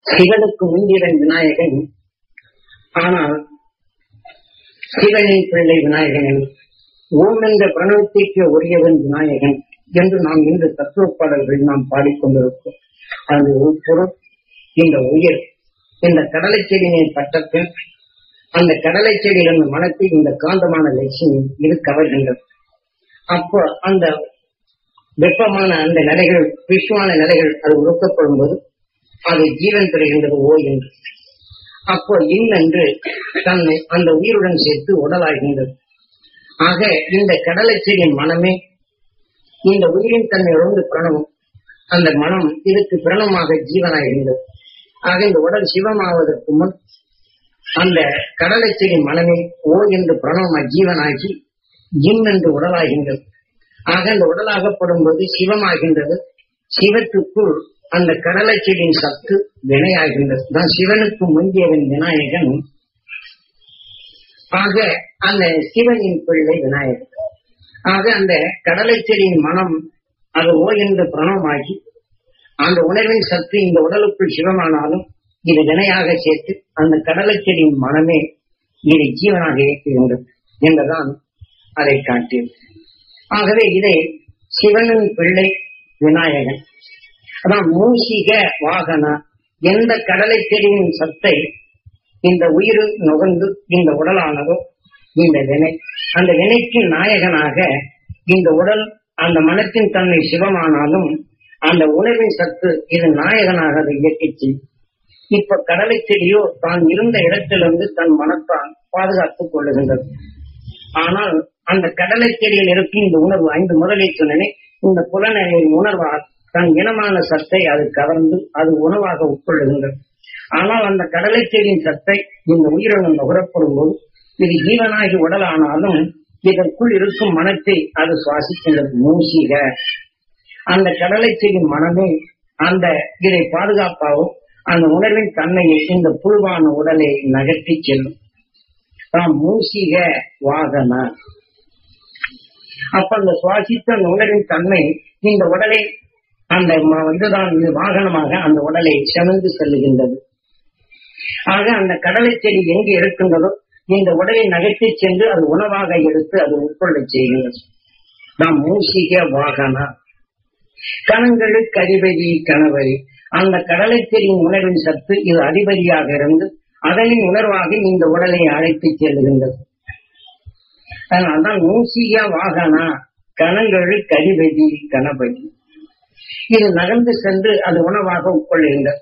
சிவனுக்கு முந்தியவன் விநாயகன். ஆனால் சிவனின் பிள்ளை விநாயகன், ஓம் என்ற பிரணவத்திற்கு உரியவன் விநாயகன் என்று நாம் இன்று தத்துவ பாடல்கள் நாம் பாடிக்கொண்டிருக்கிறோம். அது ஒரு இந்த உயிர் இந்த கடலை செடியினை பட்டத்தில் அந்த கடலை செடியில் அந்த மனத்தை இந்த காந்தமான லட்சுமி இது கவர்கின்றது. அப்போ அந்த வெப்பமான அந்த நிலைகள், விஷமான நிலைகள் அது உருக்கப்படும் போது அது ஜீவன் பெறுகின்றது ஓ என்று. அப்போ இன்னென்று தன்னை அந்த உயிருடன் சேர்த்து உடலாகின்றது. ஆக இந்த கடலை செடியின் மனமே இந்த உயிரின் தன்மையோடு பிரணவம், அந்த மனம் இதுக்கு பிரணவமாக ஜீவனாகின்றது. ஆக இந்த உடல் சிவமாவதற்கு முன் அந்த கடலை செடியின் மனமே ஓ என்று பிரணவம் ஜீவனாகி ஜிம் என்று உடலாகின்றது. ஆக அந்த உடலாகப்படும் போது சிவமாகின்றது. சிவத்துக்குள் அந்த கடலை செடியின் சத்து வினையாகின்றது. தான் சிவனுக்கு முந்தியவன் விநாயகன். ஆக அந்த சிவனின் பிள்ளை விநாயகன். ஆக அந்த கடலை செடியின் மனம் அது ஓ என்று பிரணவமாகி அந்த உணர்வின் சத்து இந்த உடலுக்குள் சிவமானாலும் இது வினையாக சேர்த்து அந்த கடலை செடியின் மனமே இதை ஜீவனாக இயக்குகின்றது என்றுதான் அதை காட்டியது. ஆகவே இதை சிவனின் பிள்ளை விநாயகன். அதான் மூஷிக வாகன. எந்த கடலை செடியின் சத்தை இந்த உயிர் நுகர்ந்து இந்த உடலானதோ இந்த வினை, அந்த வினைக்கு நாயகனாக இந்த உடல் அந்த மனத்தின் தன்மை சிவமானாலும் அந்த உணர்வின் சத்து இது நாயகனாக அதை இயக்கிச்சு. இப்ப கடலை செடியோ தான் இருந்த இடத்திலிருந்து தன் மனத்தான் பாதுகாத்துக் கொள்ளுகின்றது. ஆனால் அந்த கடலை செடியில் இருக்கும் இந்த உணர்வு 5 முதலில் சொன்னே இந்த புலனின் உணர்வால் தன் இனமான சத்தை அது கவர்ந்து அது உணவாக உட்கொள்ளுகின்றது. ஆனால் அந்த கடலை செடியின் சத்தை இந்த உயிரினம் நுகரப்படும் போது இது ஜீவனாகி உடலானாலும் இதற்குள் இருக்கும் மனத்தை அது சுவாசிக்கின்றது. மூசிக அந்த கடலை செடியின் மனமே அந்த இதை பாதுகாப்பாகவும் அந்த உணர்வின் தன்மையை இந்த புழுவான உடலை நகர்த்தி செல்லும். மூசிக வாகன. அப்ப அந்த சுவாசித்த உணர்வின் தன்மை இந்த உடலை அந்த இதுதான் வாகனமாக அந்த உடலை செமந்து செல்லுகின்றது. ஆக அந்த கடலை செடி எங்கு எடுக்கின்றதோ இந்த உடலை நகர்த்தி சென்று அது உணவாக எடுத்து அது உட்கொள்ள செய்கின்றது. நாம் மூசிக வாகன. கணங்களுக்கு அதிபதி கணவரி. அந்த கடலை செடியின் உணர்வின் சத்து இது அதிபதியாக இருந்து அதனின் உணர்வாக இந்த உடலை அழைத்து செல்லுகின்றது. அதனால்தான் மூசிக வாகனா கணங்களுக்கு அதிபதி கணபதி. இது நகர்ந்து சென்று அது உணவாக உட்கொள்ளுகின்றது.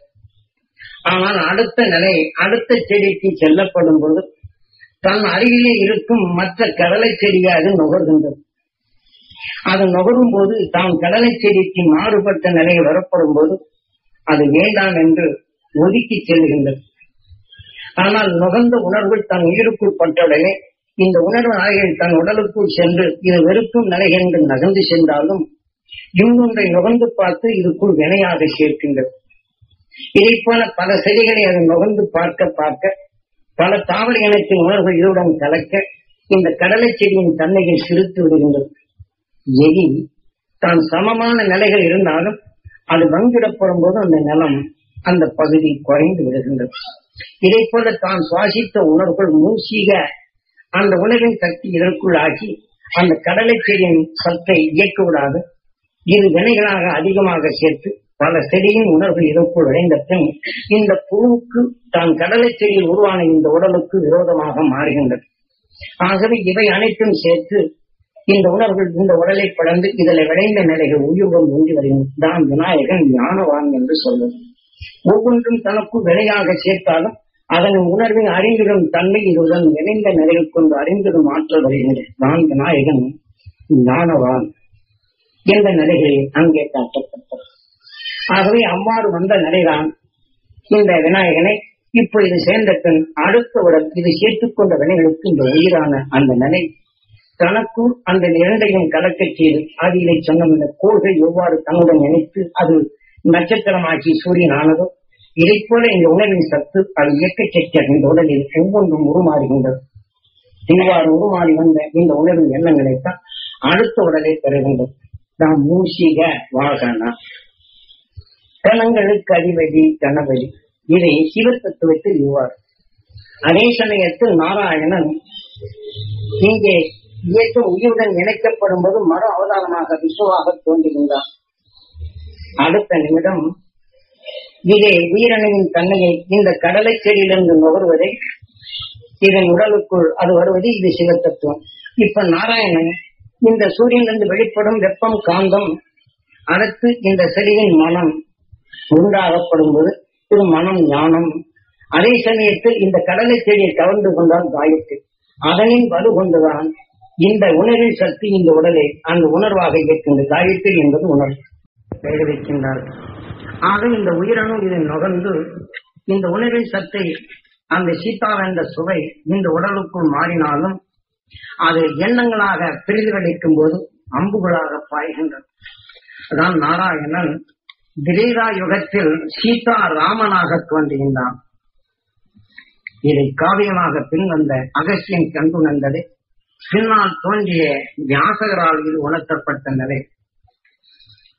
ஆனால் அடுத்த நிலை அடுத்த செடிக்கு செல்லப்படும் போது தன் அருகிலே இருக்கும் மற்ற கடலை செடியை அது நுகர்கின்றது. அது நுகரும் போது தான் கடலை செடிக்கு மாறுபட்ட நிலையில் வரப்படும் போது அது வேண்டாம் என்று ஒதுக்கி செல்லுகின்றது. ஆனால் நுகர்ந்த உணர்வு தன் உயிருக்குள் பட்டவுடனே இந்த உணர்வு ஆகிய தன் உடலுக்குள் சென்று இது வெறுக்கும் நிலைகள் என்று நகர்ந்து சென்றாலும் இன்னொன்றை நுகர்ந்து பார்த்து இதுக்குள் வினையாக சேர்க்கின்றது. இதை போல பல செடிகளை அது நுகர்ந்து பார்க்க பார்க்க பல தாவர இனத்தின் உணர்வு இதுடன் கலக்க இந்த கடலை செடியின் தன்மையை சிரித்து விடுகின்றது. எலி தான் சமமான நிலைகள் இருந்தாலும் அது பங்கிடப்படும் போது அந்த நிலம் அந்த பகுதி குறைந்து விடுகின்றது. இதை போல தான் சுவாசித்த உணர்வுகள் மூசிக அந்த உணர்வின் சக்தி இதற்குள் ஆக்கி அந்த கடலை செடியின் சத்தை இயக்க விடாது இரு வினைகளாக அதிகமாக சேர்த்து பல செடியின் உணர்வு இதற்குள் விளைந்த பின் இந்த புழுவுக்கு தான் கடலை செடியில் உருவான இந்த உடலுக்கு விரோதமாக மாறுகின்றது. ஆகவே இவை அனைத்தும் சேர்த்து இந்த உணர்வுகள் இந்த உடலை படர்ந்து இதில் விளைந்த நிலைகள் உயிருடன் ஒன்றி வருகின்றன. தான் விநாயகன் ஞானவான் என்று சொல்வது. ஒவ்வொன்றும் தனக்குள் வினையாக சேர்த்தாலும் அதன் உணர்வின் அறிந்திடும் தன்மை இதுடன் இணைந்த நிலையில் கொண்டு அறிந்திடும் ஆற்றல் வருகின்றது. தான் விநாயகன் ஞானவான் என்ற நிலைகளில் அங்கே காட்டப்பட்டது. ஆகவே அவ்வாறு வந்த நிலைதான் இந்த விநாயகனை இப்பொழுது சேர்ந்த பின் அடுத்தவுடன் இது சேர்த்துக் கொண்ட வினைகளுக்கு இந்த உயிரான அந்த நிலை தனக்குள் அந்த இரண்டையும் கலக்கச் செய்து அதிலே சொன்ன இந்த கோள்கள் எவ்வாறு தன்னுடன் இணைத்து அது நட்சத்திரமாக்கி சூரியன் ஆனதோ இதை போல இந்த உணர்வின் சத்து அது இயக்கச் சக்தியாக இந்த உடலில் ஒவ்வொன்றும் உருமாறுகின்றது. இவ்வாறு உருமாறி வந்த இந்த உணர்வின் எண்ணங்களைத்தான் அடுத்த உடலை பெறுகின்றது. நாம் மூஷிக வாகனா. கணங்களுக்கு அதிபதி கணபதி. இதை சிவ தத்துவத்தில் இவ்வாறு. அதே சமயத்தில் நாராயணன் இங்கே இயக்கம் உயிருடன் இணைக்கப்படும் போது மறு அவதாரமாக விசுவாக தோன்றுகின்றார். அடுத்த நிமிடம் இதே உயிரணுவின் தன்மையை இந்த கடலை செடியிலிருந்து நுகர்வதை இதன் உடலுக்குள் அது வருவது இது சிவத்தத்துவம். இப்ப நாராயணன் இந்த சூரியனிலிருந்து வெளிப்படும் வெப்பம் காந்தம் அடுத்து இந்த செடியின் மனம் உண்டாகப்படும் போது இது மனம் ஞானம். அதே சமயத்தில் இந்த கடலை செடியை கவர்ந்து கொண்டால் காயத்ரி, அதனின் வலு கொண்டுதான் இந்த உணர்வின் சக்தி இந்த உடலை அந்த உணர்வாக இயக்கின்ற காயத்ரி என்பது உணர்வு பெயர் வைக்கின்றார்கள். ஆக இந்த உயிரணு இதை நுகர்ந்து இந்த உணர்வின் சத்தை அந்த சீதா என்ற சுவை இந்த உடலுக்குள் மாறினாலும் அது எண்ணங்களாக பிரதிபலிக்கும் போது அம்புகளாக பாய்கின்றது. அதான் நாராயணன் திரேதா யுகத்தில் சீதா ராமனாக தோன்றுகின்றான். இதை காவியமாக பின்வந்த அகஸ்தியன் கண்டுணர்ந்தது பின்னால் தோன்றிய வியாசகரால் இது உணர்த்தப்பட்ட நிலை.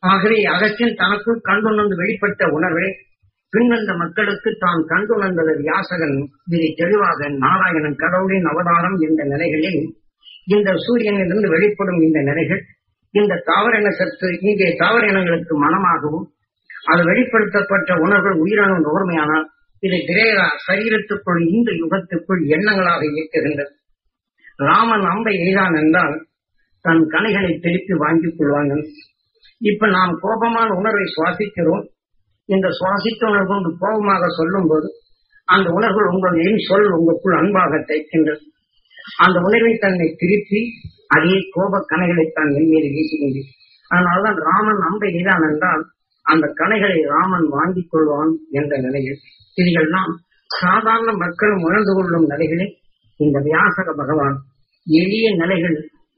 ஆகவே அகஸ்தியன் தனக்குள் கண்டுணர்ந்து வெளிப்பட்ட உணர்வை பின்வந்த மக்களுக்கு தான் கண்டுணர்ந்தது வியாசகன் இதை தெளிவாக நாராயணன் கடவுளின் அவதாரம் என்ற நிலைகளில் இந்த சூரியனிலிருந்து வெளிப்படும் இந்த நிலைகள் இந்த தாவர சத்து இங்கே தாவர இனங்களுக்கு மனமாகவும் அது வெளிப்படுத்தப்பட்ட உணர்வுகள் உயிரணு நுகர்மையானால் இது திரேரா சரீரத்துக்குள் இந்த யுகத்துக்குள் எண்ணங்களாக இயக்குகின்றது. ராமன் அம்பை எய்தான் என்றால் தன் கணைகளை திருப்பி வாங்கிக் கொள்வாங்க. இப்ப நாம் கோபமான உணர்வை சுவாசிக்கிறோம். இந்த சுவாசித்த உணர்வு கொண்டு கோபமாக சொல்லும் போது அந்த உணர்வு உங்களுடைய சொல் உங்களுக்குள் அன்பாக தைக்கின்றது. அந்த உணர்வை தன்னை திருப்பி அதே கோப கணைகளைத்தான் எண்ணீர் வீசுகின்றது. அதனால்தான் ராமன் அம்பை எய்தான் என்றால் அந்த கணைகளை ராமன் வாங்கிக் கொள்வான் என்ற நிலையில் இதுகள்லாம் சாதாரண மக்கள் உணர்ந்து கொள்ளும் நிலைகளில் இந்த வியாசக பகவான் எளிய நிலைகள்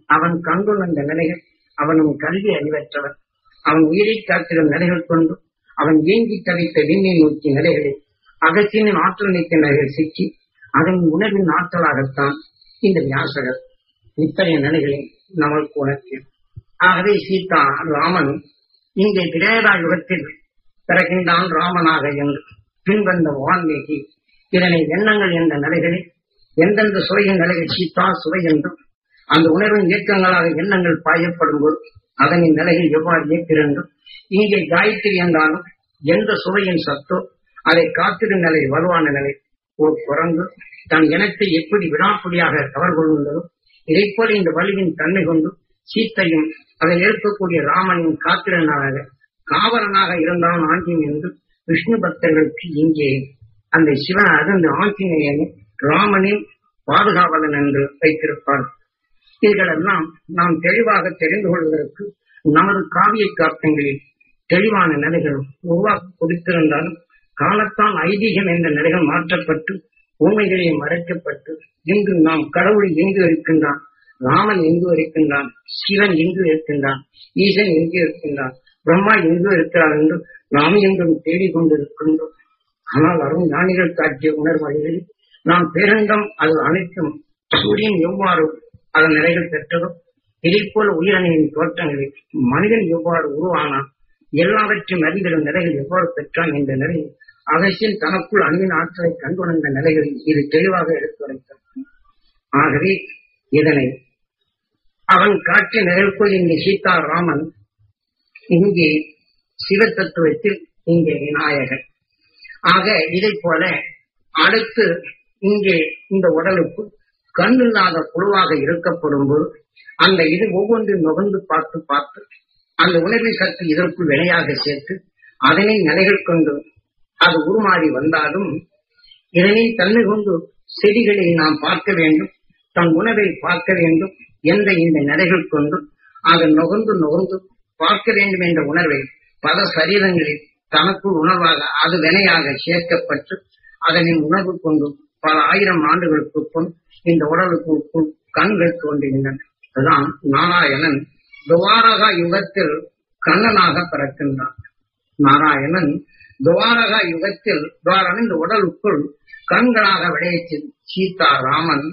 அவன் கண்டுணர்ந்த நிலைகள் அவனும் கல்வி அறிவற்றவன் அவன் உயிரை காத்திடும் நிலைகள் கொண்டு அவன் ஏங்கி தவித்த விண்ணை நோக்கிய நிலைகளில் அகத்தின் ஆற்றல் நீக்க நிலைகள் சிக்கி அதன் உணர்வின் ஆற்றலாகத்தான் இந்த வியாசகர் இத்தகைய நிலைகளை நமக்கு உணர்த்தினார். ஆகவே சீதா ராமன் இங்கே திரேதா யுகத்தில் பிறக்கின்றான் ராமனாக என்று பின்வந்த வால்மீகி இதனை எண்ணங்கள் என்ற நிலைகளில் எந்தெந்த சுவையின் நிலைகள் சீதா சுவை என்றும் அந்த உணர்வின் இயக்கங்களாக எண்ணங்கள் பாயப்படும் போது அதனின் நிலையை எவ்வாறு இயக்கிறென்றும் இங்கே காயத்ரி என்றாலும் எந்த சுவையின் சத்தோ அதை காத்திடும் நிலை வலுவான நிலை ஓர் குரங்கு தன் இனத்தை எப்படி விடாப்புடியாக கவர் கொள்கின்றதோ இதைப்போல இந்த வலுவின் தன்மை கொண்டு சீத்தையும் அதை ஏற்கக்கூடிய ராமனின் காத்திரனாக காவலனாக இருந்தான் ஆஞ்சநேயன் என்று விஷ்ணு பக்தர்களுக்கு இங்கே அந்த சிவன் அந்த ஆஞ்சநேயனை ராமனின் பாதுகாவலன் என்று வைத்திருப்பார். இதுகளெல்லாம் நாம் தெளிவாக தெரிந்து கொள்வதற்கு நமது காவிய காப்பியங்களில் தெளிவான நிலைகள் உருவாக்க கொடுத்திருந்தாலும் காலத்தான் ஐதீகம் என்ற நிலைகள் மாற்றப்பட்டு உண்மைகளே மறைக்கப்பட்டு இன்று நாம் கடவுள் எங்கு இருக்கின்றான், ராமன் எங்கு இருக்கின்றான், சிவன் எங்கு இருக்கின்றான், ஈசன் எங்கு இருக்கின்றான், பிரம்மா எங்கு இருக்கிறார் என்று நாம் எங்கும் தேடிக்கொண்டிருக்கின்றோம். ஆனால் அரும் ஞானிகள் காட்டிய உணர்வழிகளில் நாம் பேரண்டம் அது அனைத்தும் சூரியன் எவ்வாறு அதன் நிலைகள் பெற்றதோ இதைப்போல உயிரணியின் தோற்றங்களில் மனிதன் எவ்வாறு உருவானான் எல்லாவற்றையும் அறிவிடும் நிலைகள் எவ்வாறு பெற்றான் என்ற நிலையில் அகசியன் தனக்குள் அன்பின் ஆற்றலை கண்டுணர்ந்த நிலைகளில் இது தெளிவாக எடுத்துரைத்தார். ஆகவே இதனை அவன் காட்டிய நிலைக்குள் இந்த சீதா ராமன் இங்கே சிவ தத்துவத்தில் இங்கே விநாயகர். ஆக இதை போல அடுத்து இங்கே இந்த உடலுக்கு கண்ணில்லாத குழுவாக இருக்கப்படும் போது அந்த இது ஒவ்வொன்றையும் நுகர்ந்து பார்த்து பார்த்து அந்த உணர்வு சக்தி இதற்குள் வினையாக சேர்த்து அதனை நிலைகள் கொண்டு அது உருமாறி வந்தாலும் இதனை தன்மை கொண்டு செடிகளை நாம் பார்க்க வேண்டும், தன் உணவை பார்க்க வேண்டும் என்ற இந்த நிலைகள் கொண்டு அதை நுகர்ந்து பார்க்க வேண்டும் என்ற உணர்வை பல சரீரங்களில் தனக்குள் உணர்வாக அது வினையாக சேர்க்கப்பட்டு அதனின் உணர்வு கொண்டு பல ஆயிரம் ஆண்டுகளுக்கு இந்த உடலுக்குள் கண்கள் தோன்றுகின்றன. அதுதான் நாராயணன் துவாரகா யுகத்தில் கண்ணனாக பிறக்கின்றான். நாராயணன் துவாரகா யுகத்தில் துவாரன் இந்த உடலுக்குள் கண்களாக விளையச்சு சீதா ராமன்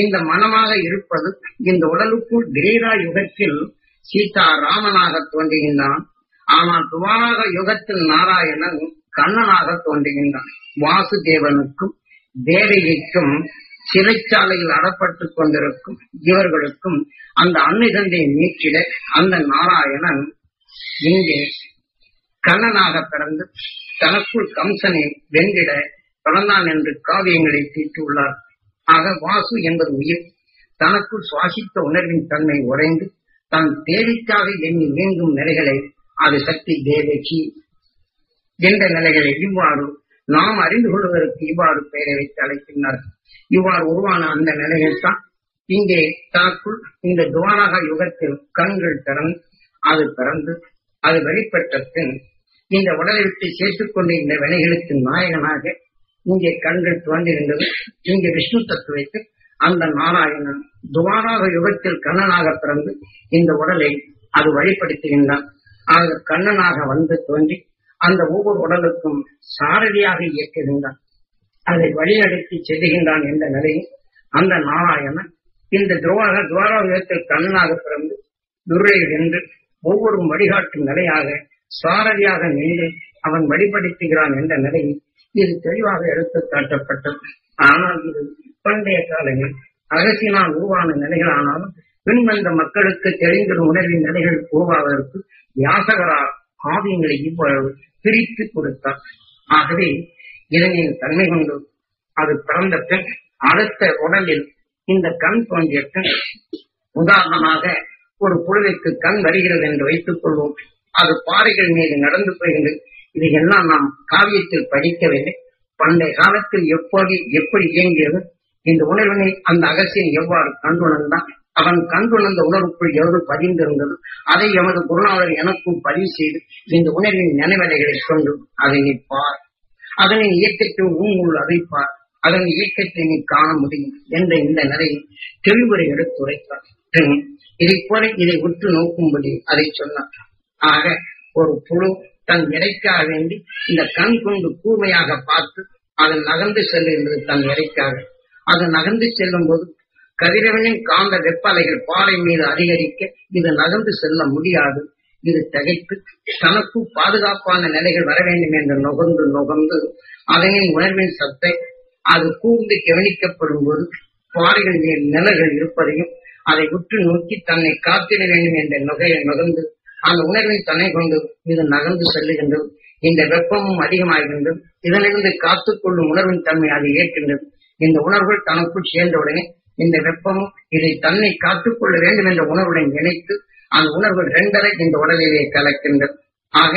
இந்த மனமாக இருப்பது இந்த உடலுக்குள் திரேதா யுகத்தில் சீதா ராமனாக தோன்றுகின்றான். ஆனால் துவாரக யுகத்தில் நாராயணன் கண்ணனாக தோன்றுகின்றான். வாசுதேவனுக்கும் தேவகிக்கும் சிறைச்சாலையில் அடப்பட்டுக் கொண்டிருக்கும் இவர்களுக்கும் அந்த அன்னை தந்தையை மீட்டிட அந்த நாராயணன் இங்கே கண்ணனாக பிறந்து தனக்குள் கம்சனை வென்றிட பிறந்தான் என்று காவியங்களை தீட்டுள்ளார். ஆக வாசு என்பது உயிர் தனக்குள் சுவாசித்த உணர்வின் தன்மை உறைந்து தன் தேவைக்காக எண்ணி இயங்கும் நிலைகளை அது சக்தி தேவகி என்ற நிலைகளை இவ்வாறு நாம் அறிந்து கொள்வதற்கு இவ்வாறு பெயரை வைத்து அழைக்கின்றார்கள். இவ்வாறு உருவான அந்த நிலையில் தான் இங்கே தனக்குள் இந்த துவாரக யுகத்தில் கண்கள் திறந்து அது பிறந்து அது வெளிப்பட்ட பின் இந்த உடலை விட்டு சேர்த்துக் கொண்ட இந்த வினைகளுக்கு நாயகனாக இங்கே கண்கள் தோன்றுகின்றது. இங்கே விஷ்ணு தத்துவத்தை அந்த நாராயணன் துவாராக யுகத்தில் கண்ணனாக பிறந்து இந்த உடலை அது வழிபடுத்துகின்றான். ஆக கண்ணனாக வந்து தோன்றி அந்த ஒவ்வொரு உடலுக்கும் சாரதியாக இயக்குகின்றான், அதை வழிநடத்தி செல்லுகின்றான் என்ற நிலையில் அந்த நாராயணன் இந்த துவாராக யுகத்தில் கண்ணனாக பிறந்து துர்ரை வென்று ஒவ்வொரு வழிகாட்டும் நிலையாக சாரதியாக நின்று அவன் வழிபடுத்துகிறான் என்ற நிலையில் இது தெளிவாக எடுத்து காட்டப்பட்டது. ஆனால் இது பண்டைய காலங்கள் அகசினால் உருவான நிலைகள். ஆனாலும் பின்வந்த மக்களுக்கு தெரிந்திடும் உணர்வின் நிலைகள் உருவாவதற்கு வியாசகரால் காவியங்களை இவ்வளவு பிரித்து கொடுத்தார். ஆகவே இதனின் தன்மை கொண்டு அது பிறந்த பின் அடுத்த உடலில் இந்த கண் தோன்றிய பின் உதாரணமாக ஒரு புழுவைக்கு கண் வருகிறது என்று வைத்துக் கொள்வோம். அது பாறைகள் மீது நடந்து போகின்றது. இதையெல்லாம் நாம் காவியத்தில் படிக்கவில்லை. பண்டைய காலத்தில் எப்படி இயங்கியது இந்த உணர்வினை அந்த அகசியன் எவ்வாறு கண்டுணர்ந்தான், அவன் கண்டுணர்ந்த உணர்வுக்குள் எவ்வளவு பதிந்திருந்தது, அதை எமது குருநாதர் எனக்கும் பதிவு செய்து இந்த உணர்வின் நினைவலைகளை கொண்டு அதனை பார், அதனை இயக்கத்தை உள் அறிப்பார், அதன் இயக்கத்தை நீ காண முடியும் என்ற இந்த நிலையை தெளிவுரை எடுத்துரைத்தார். இதை போல இதை உற்று நோக்கும்படி அதை சொன்னார். ஆக ஒரு புழு தன் இறைக்காக வேண்டி இந்த கண் கொண்டு கூர்மையாக பார்த்து அதன் நகர்ந்து செல்லுகின்றது. தன் இறைக்காக அது நகர்ந்து செல்லும் போது கதிரவனின் காந்த வெப்பலைகள் பாறை மீது அதிகரிக்க இது நகர்ந்து செல்ல முடியாது. இது திகைத்து தனக்கு பாதுகாப்பான நிலைகள் வர வேண்டும் என்று நுகர்ந்து அதனின் உணர்வின் சத்தை அது கூர்ந்து கவனிக்கப்படும் போது பாறைகள் நிழல்கள் இருப்பதையும் அதை உற்று நோக்கி தன்னை காத்திட வேண்டும் என்ற நுகையை நுகர்ந்து அந்த உணர்வின் தன்னை கொண்டு இது நகர்ந்து செல்லுகின்றது. இந்த வெப்பமும் அதிகமாகின்றது. இதனிருந்து காத்துக்கொள்ளும் உணர்வின் தன்மை அது ஏற்கின்றது. இந்த உணர்வுகள் தனக்குள் சேர்ந்தவுடனே இந்த வெப்பமும் இதை தன்னை காத்துக்கொள்ள வேண்டும் என்ற உணர்வுடன் இணைத்து அந்த உணர்வுகள் இரண்டரை இந்த உடலிலே கலக்கின்றது. ஆக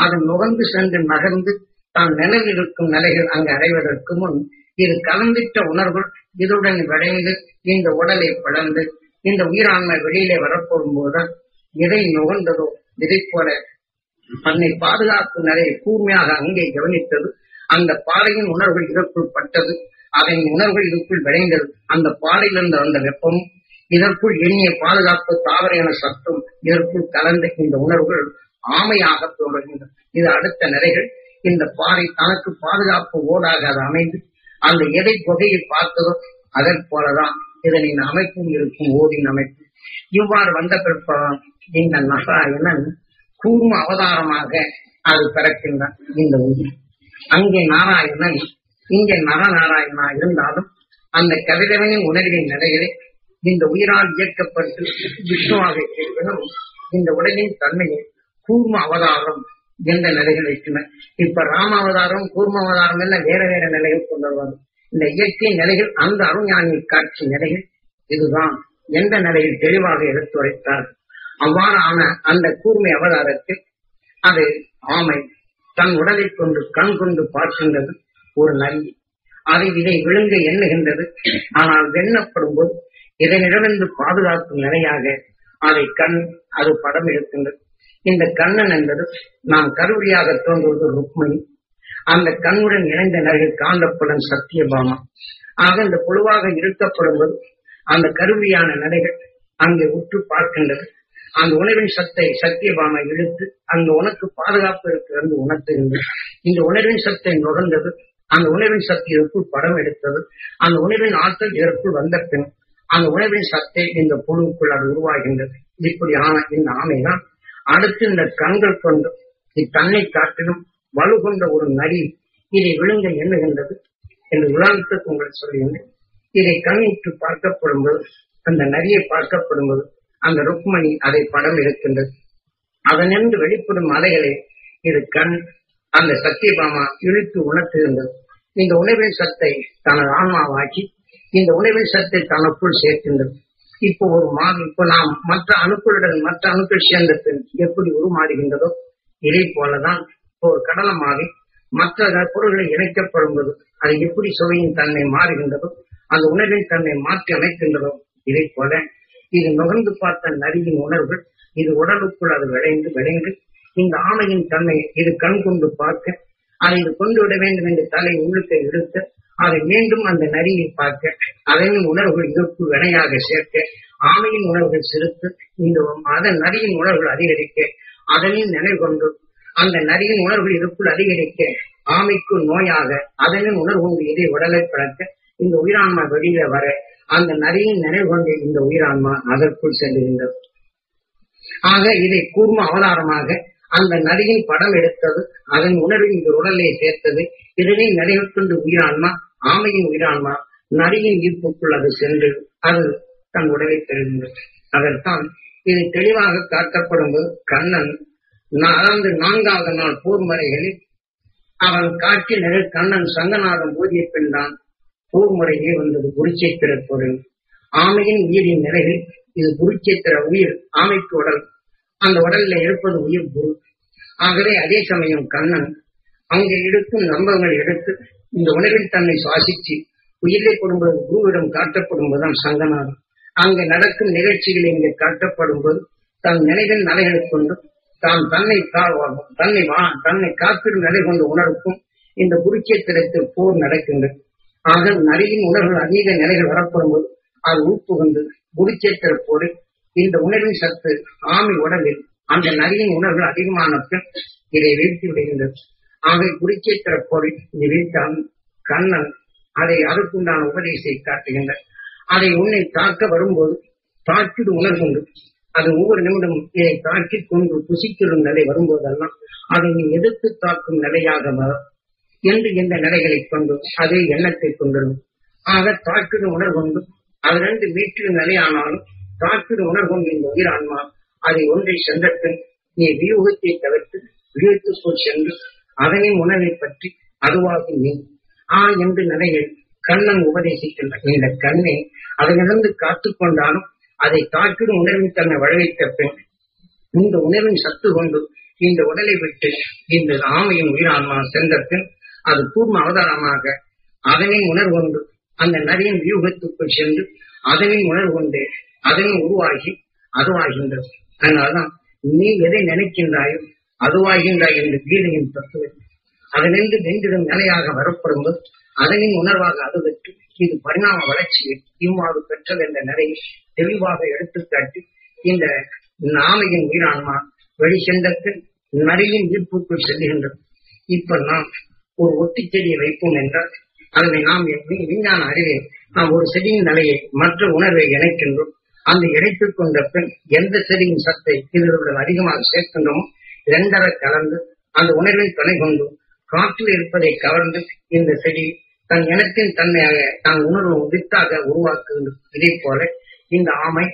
அது நுகர்ந்து சென்று நகர்ந்து தான் நிலையில் இருக்கும் நிலைகள் அங்கு அடைவதற்கு முன் இது கலந்திட்ட உணர்வுகள் இதுடன் விளைந்து இந்த உடலை பிளந்து இந்த உயிராண்மை வெளியிலே வரப்போடும் போதுதான் எதை நுகர்ந்ததோ இதை போல தன்னை பாதுகாக்கும் நிலையை கூர்மையாக அங்கே கவனித்தது. அந்த பாறையின் உணர்வுகள் இதற்குள் பட்டது, அதன் உணர்வுகள் இதற்குள் விளைந்தது. அந்த பாறையிலிருந்து அந்த வெப்பமும் இதற்குள் எண்ணிய பாதுகாப்பு தாவர என சத்தும் இதற்குள் கலந்த இந்த உணர்வுகள் ஆமையாக தோன்றுகின்றன. இது அடுத்த நிலைகள். இந்த பாறை தனக்கு பாதுகாப்பு ஓடாக அது அமைந்து அந்த எதை புகையை பார்த்ததோ அதற் போலதான் இதனின் அமைப்பும் இருக்கும், ஓடின் அமைப்பு. இவ்வாறு வந்த பிற்பாடு இந்த நாராயணன் கூர்ம அவதாரமாக அது பிறக்கின்றான். இந்த உயிர் அங்கே நாராயணன் இங்கே நரநாராயணா இருந்தாலும் அந்த கதிரவனின் உணர்வின் நிலைகளை இந்த உயிரால் இயக்கப்பட்டு விஷ்ணுவாக இருப்பினும் இந்த உடலின் தன்மையை கூர்ம அவதாரம் என்ற நிலைகள் வைக்கின்றன. இப்ப ராம அவதாரம் கூர்ம அவதாரம் எல்லாம் வேற வேற நிலைகள் கொண்டு வருவாங்க. இந்த இயற்கை நிலைகள் அந்த அருஞானி காட்சி நிலைகள் இதுதான் எந்த நிலையில் தெளிவாக எடுத்துரைத்தார். அவ்வாறான அந்த கூர்மை அவதாரத்தில் அது ஆமை தன் உடலை கொண்டு கண் கொண்டு பார்க்கின்றது. ஒரு நரி அதை இதை விழுங்க எண்ணுகின்றது. ஆனால் வெண்ணப்படும் போது இதனிடமிருந்து பாதுகாக்கும் நிலையாக அதை கண் அது படம் எடுக்கின்றது. இந்த கண்ணன் என்பது நாம் கருவியாக தோன்றுவது ருக்மணி. அந்த கண்ணுடன் இணைந்த நிலையில் காந்தப்புடன் சத்தியபாமா. ஆக இந்த புழுவாக இருக்கப்படும் போது அந்த கருவியான நிலைகள் அங்கே உற்று பார்க்கின்றது. அந்த உணர்வின் சத்தை சத்தியபாமா இழுத்து அங்கு உனக்கு பாதுகாப்பு இருக்கிறது உணர்த்துகின்றது. இந்த உணர்வின் சத்தை நுகர்ந்தது. அந்த உணர்வின் சக்தி இதற்குள் படம் எடுத்தது. அந்த உணர்வின் ஆற்றல் இதற்குள் வந்த பின் அந்த உணர்வின் சத்தை இந்த புழுவுக்குள் அது உருவாகின்றது. இப்படி ஆன இந்த ஆமைதான் அடுத்து இந்த கண்கள் கொண்டு தன்னை காட்டிலும் வலுகொண்ட ஒரு நரி இதை விழுங்க எண்ணுகின்றது என்று உதாரணத்துக்கு உங்களுக்கு சொல்லுகின்றேன். இதை கண்ணிட்டு பார்க்கப்படும்போது, அந்த நரியை பார்க்கப்படும்போது அந்த ருக்மணி அதை படம் எடுக்கின்றது. அதனின்று வெளிப்படும் அலைகளை இது கண் அந்த சத்தியபாமா இழுத்து உணர்த்துகின்றது. இந்த உணவின் சத்தை தனது ஆன்மாவாக்கி இந்த உணவின் சத்தை தனக்குள் சேர்க்கின்றது. இப்போ ஒரு இப்போ நாம் மற்ற அணுக்கள் சேர்ந்த பின் எப்படி உருமாறுகின்றதோ இதே போலதான் ஒரு கடலமாகி மற்ற பொருள்களை இணைக்கப்படும்போது அது எப்படி சுவையின் தன்மை மாறுகின்றதோ அந்த உணர்வின் தன்மை மாற்றி அமைக்கின்றதோ இதே போல இது நுகர்ந்து பார்த்த நரியின் உணர்வுகள் இது உடலுக்குள் அது விளைந்து இந்த ஆமையின் தன்மை இது கண் கொண்டு பார்க்க அதை இது கொண்டு விட வேண்டும் என்று தலை உள்ளுக்கு எடுத்து அதை மீண்டும் அந்த நரியை பார்க்க அதனின் உணர்வுகள் இதற்கு வினையாக சேர்க்க ஆமையின் உணர்வுகள் செலுத்து இந்த அதன் நரியின் உணர்வுகள் அதிகரிக்க அதனின் நினைவு கொண்டு அந்த நரியின் உணர்வுகள் இதற்குள் அதிகரிக்க ஆமைக்கு நோயாக அதனின் உணர்வு கொண்டு இதை உடலை பழக்க இந்த உயிரான்மா வெளியில வர அந்த நரியின் நினைவு கொண்டு இந்த உயிரான்மா அதற்குள் செல்லுகின்றது. ஆக இதை கூர்ம அவதாரமாக அந்த நரியின் படம் எடுத்தது அதன் உணர்வில் இந்த உடலை சேர்த்தது. இதனை நிறைவேற்று உயிரான்மா ஆமையின் உயிரான்மா நரியின் ஈர்ப்புக்குள் அது சென்று அது தன் உடலை பெறுகின்றது. அதற்கான் இது தெளிவாக காட்டப்படும்போது கண்ணன் அதாவது 4வது நாள் போர் முறைகளில் அவன் காட்சி நிலை கண்ணன் சங்கநாதம் போதிய பின் தான் போர் முறையே வந்தது. குருச்சேத்திர பொருள் ஆமையின் உயிரின் நிலையில் இது குருச்சேத்திர உயிர் ஆமைக்கு உடல் அந்த உடலில் இருப்பது உயிர் குரு. ஆகவே அதே சமயம் கண்ணன் அங்கே எடுக்கும் நம்பகங்கள் எடுத்து இந்த உணர்வில் தன்னை சுவாசித்து உயிரை கொடும்போது குருவிடம் காட்டப்படும் போதுதான் சங்கநாதம். அங்கு நடக்கும் நிகழ்ச்சிகள் இங்கே காட்டப்படும்போது தன் நினைவின் நிலைகளை கொண்டு தான் தன்னை காத்திடும் நிலை கொண்டு உணர்வுக்கும் இந்த குருச்சேத்திரத்தில் போர் நடக்கின்றது. ஆக நரியின் உணர்வுகள் அதிக நிலைகள் வரப்படும்போது அது உட்புகுந்து குருச்சேத்திர போரில் இந்த உணர்வின் சத்து ஆமை உடலில் அந்த நரியின் உணர்வுகள் அதிகமான பின் இதை வீழ்த்தி விடுகின்றது. ஆக குருச்சேத்திர போரில் இதை வீழ்த்தால் கண்ணன் அதை அதற்குண்டான உபதேசத்தை காட்டுகின்ற அதை உன்னை தாக்க வரும்போது தாக்கிடு உணர்கொண்டு அது ஒவ்வொரு நிமிடம் இதை தாக்கி கொண்டு புசிக்கிடும் நிலை வரும்போதெல்லாம் அதை நீ எதிர்த்து தாக்கும் நிலையாக என்று எந்த நிலைகளை கொண்டு அதே எண்ணத்தை கொண்டிடும். ஆக தாக்கிடு உணர்கொண்டு அது 2 மீட்டர் நிலையானாலும் தாக்கிடு உணர்கொண்டு இந்த உயிரான்மா அதை ஒன்றை சென்றபின் நீ வியூகத்தை தவிர்த்து வியூகத்துக்குள் சென்று அதனின் உணவை பற்றி அதுவாக நீ என்று நிலையில் கண்ணன் உபதேசிக்கின்ற இந்த கண்ணை அதனிலிருந்து காத்துக்கொண்டாலும் அதை தாக்கிடும் உணர்வின் தன்னை வளவைத்த பின் இந்த உணர்வின் சத்து கொண்டு இந்த உடலை விட்டு இந்த ஆமையின் உயிரான்மா சென்ற பின் அது கூர்ம அவதாரமாக அதனின் உணர்வு கொண்டு அந்த நரியின் வியூகத்துக்குள் சென்று அதனின் உணர்வு கொண்டு அதனை உருவாகி அதுவாகின்றது. அதனால்தான் நீ எதை நினைக்கின்றாயோ அதுவாகின்றாய் என்று கீதையின் தத்துவம் அதனின்று வென்றிடும் நிலையாக வரப்படும்போது அதனின் உணர்வாக அது பெற்று இது பரிணாம வளர்ச்சியை இவ்வாறு பெற்றது என்ற நிலையை தெளிவாக எடுத்துக்காட்டி இந்த ஆமையின் உயிரான்மா வெளி சென்றற்கு நரியின் ஈர்ப்புக்குள் செல்லுகின்றது. இப்ப நாம் ஒரு ஒட்டி செடியை வைப்போம் என்றால் அதனை நாம் விஞ்ஞான அறிவை நாம் ஒரு செடியின் நிலையை மற்ற உணர்வை இணைக்கின்றோம். அந்த இணைத்துக் கொண்ட பின் எந்த செடியின் சத்தை இதனுடன் அதிகமாக சேர்க்கின்றோமோ 2 கலந்து அந்த உணர்வின் துணை கொண்டு காற்றில் இருப்பதை கவர்ந்து இந்த செடி தன் இனத்தின் தன்மையாக தன் உணர்வு வித்தாக உருவாக்குகின்றது. இதே போல இந்த ஆமை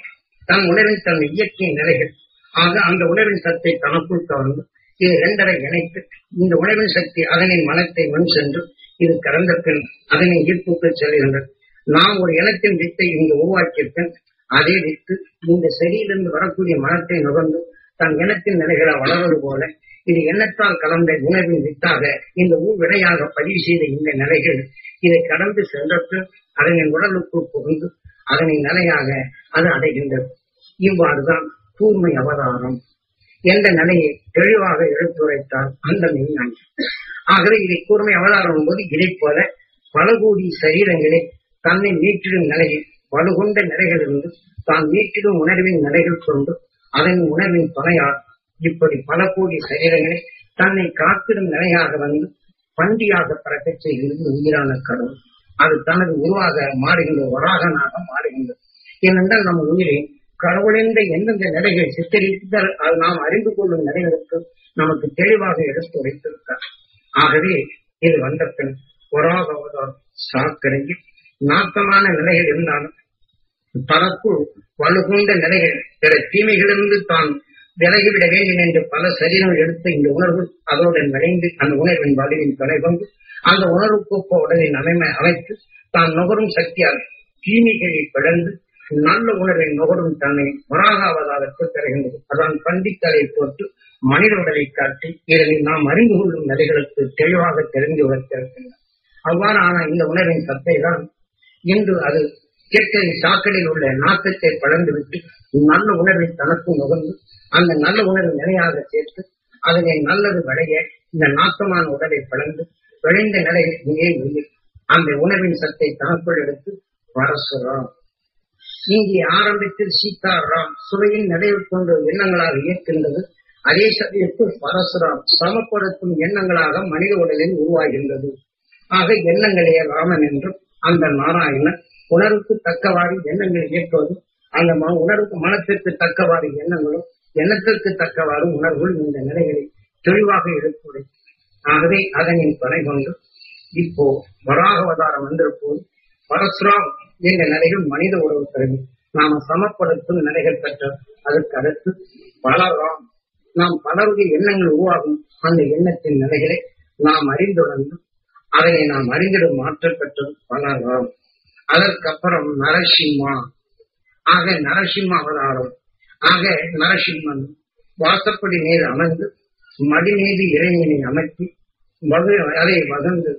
தன் உணர்வின் தன் இயற்கை நிலைகள் ஆக அந்த உணர்வின் சத்தை தனக்குள் கவர்ந்து இது 2 இணைத்து இந்த உணர்வின் சக்தி அதனின் மனத்தை முன் சென்று இது கடந்த பின் அதனின் ஈர்ப்புக்கு செல்கின்றது. நாம் ஒரு இனத்தின் வித்தை இங்கு உருவாக்கியிருப்பேன் அதே வித்து இந்த செடியிலிருந்து வரக்கூடிய மனத்தை நுகர்ந்து தன் இனத்தின் நிலைகளை வளர்வது போல இது எண்ணத்தால் கலந்த உணர்வின் வித்தாக இந்த வினையாக பதிவு செய்த இந்த நிலைகள் இதை கடந்து சென்றபின் அதனின் உடலுக்குள் புகுந்து அதனின் நிலையாக அது அடைகின்றது. இவ்வாறுதான் கூர்மை அவதாரம் என்ற நிலையை தெளிவாக எடுத்துரைத்தால் அந்த மெய்ஞானி. ஆகவே இதை கூர்மை அவதாரம் என்பது இதை போல பல கோடி சரீரங்களை தன்னை மீட்டிடும் நிலையில் வலுகொண்ட நிலைகளிலிருந்து தான் மீட்டிடும் உணர்வின் நிலைகள் கொண்டு அதன் உணர்வின் துணையால் இப்படி பல கோடி சரீரங்களை தன்னை காத்திடும் நிலையாக வந்து பண்டியாக பறக்க செய்கிறது உயிரான கடவுள். அது தனது உருவாக மாறுகின்ற வராகனாக மாறுகின்றது. ஏனென்றால் நம்ம உயிரை கடவுளின் எந்தெந்த நிலைகள் சித்தரித்தால் அது நாம் அறிந்து கொள்ளும் நிலைகளுக்கு நமக்கு தெளிவாக எடுத்து வைத்திருக்கிறார். ஆகவே இது வந்த பின் வராக அவதாரம் சாக்கடையில் நாட்டமான நிலைகள் இருந்தாலும் பரப்பு வலுகொண்ட நிலைகள் பிற தீமைகளிலிருந்து தான் விலகிவிட வேண்டும் என்று பல சரீரம் எடுத்த இந்த உணர்வு அதோடன் விளைந்து அந்த உணர்வின் வலுவின் தொலைவந்து அந்த உணர்வுக்கு உடலின் அமைத்து தான் நுகரும் சக்தியால் தீமைகளை பிளந்து நல்ல உணர்வை நுகரும் தன்னை வராக அவதாரத்தில் பெறுகின்றது. அதான் பண்டித்தலை போட்டு மனித உடலை காட்டி இதனை நாம் அறிந்து கொள்ளும் நிலைகளுக்கு தெளிவாக தெரிந்து வைத்திருக்கின்றன. அவ்வாறான இந்த உணர்வின் சத்தை தான் இன்று அது கெட்ட சாக்கடையில் உள்ள நாட்டத்தை பழந்துவிட்டு நல்ல உணர்வை தனக்கு நுகர்ந்து அந்த நல்ல உணர்வு நிலையாக சேர்த்து அதனை நல்லது விளைய இந்த நாட்டமான உடலை பழந்து விளைந்த நிலையில் இங்கே உயிர் அந்த உணர்வின் சத்தை தனக்குள் எடுத்து பரசுராம். இங்கே ஆரம்பத்தில் சீதாராம் சுவையின் நிலையில் கொண்ட எண்ணங்களாக இயக்கின்றது. அதே சமயத்தில் பரசுராம் சமப்படுத்தும் எண்ணங்களாக மனித உடலில் உருவாகின்றது. ஆக எண்ணங்களே ராமன் என்றும் அந்த நாராயணன் உணர்வுக்கு தக்கவாறு எண்ணங்கள் இயக்குவது அந்த உணர்வுக்கு மனத்திற்கு தக்கவாறு எண்ணங்களும் எண்ணத்திற்கு தக்கவாறு உணர்வுகள் இந்த நிலைகளை தெளிவாக எடுத்துள்ளது. ஆகவே அதனின் துணை கொண்டு இப்போ வராக அவதாரம் வந்திருப்போது பரசுராம் என்ற நிலைகள் மனித உறவு கருவி நாம சமப்படுத்தும் நிலைகள் பெற்ற அதற்கு அடுத்து பலராம் நாம் பலருடைய எண்ணங்கள் உருவாகும் அந்த எண்ணத்தின் நிலைகளை நாம் அறிந்துணர்ந்து அதனை நாம் அறிந்திடும் மாற்றம் பெற்றது பலராம். அதற்கப்புறம் நரசிம்மா. ஆக நரசிம்ம அவதாரம். ஆக நரசிம்மன் வாசப்படி மீது அமர்ந்து மடி மீது இறைஞனை அமர்த்தி அதை வகர்ந்து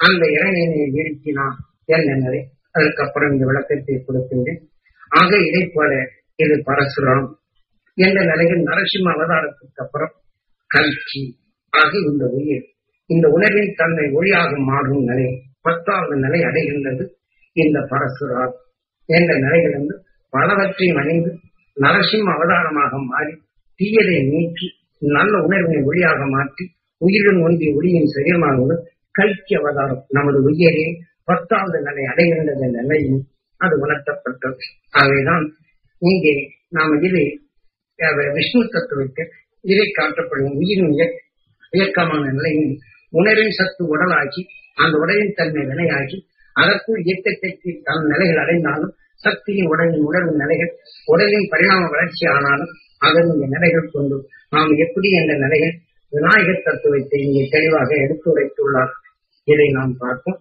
அந்த இறைஞனை வீழ்த்தினான் என்ற நிலை. அதற்கப்புறம் இந்த விளக்கத்தை கொடுக்கின்றேன். ஆக இதை போல இது பரசுராம் என்ற நிலையில் நரசிம்ம அவதாரத்துக்கு அப்புறம் கல்கி. ஆக இந்த உயிர் இந்த உணர்வின் தன்னை ஒளியாக மாறும் நிலை 10வது நிலை அடைகின்றது. இந்த பரசுராம் என்ற நிலையிலிருந்து பலவற்றையும் அணிந்து நரசிம்ம அவதாரமாக மாறி தீயதை நீக்கி நல்ல உணர்வினை ஒளியாக மாற்றி உயிரின் ஒன்றிய ஒளியின் சரீரமானது கல்கி அவதாரம் நமது உயிரே 10வது நிலை அடைகின்றது என்ற நிலையும் அது உணர்த்தப்பட்டது. ஆகவேதான் இங்கே நாம் இதை விஷ்ணு தத்துவத்தை இதை காட்டப்படும் உயிரின் இயக்கமான நிலையும் உணர்வின் சத்து உடலாகி அந்த உடலின் தன்மை வினையாகி அதற்குள் இயக்கத்தை தன் நிலைகள் அடைந்தாலும் சக்தியின் உடலின் உணர்வு நிலைகள் உடலின் பரிணாம வளர்ச்சி ஆனாலும் அதனுடைய நிலைகள் கொண்டு நாம் எப்படி என்ற நிலையில் விநாயகர் தத்துவத்தை இங்கே தெளிவாக எடுத்து உரைத்துள்ளார். இதை நாம் பார்ப்போம்.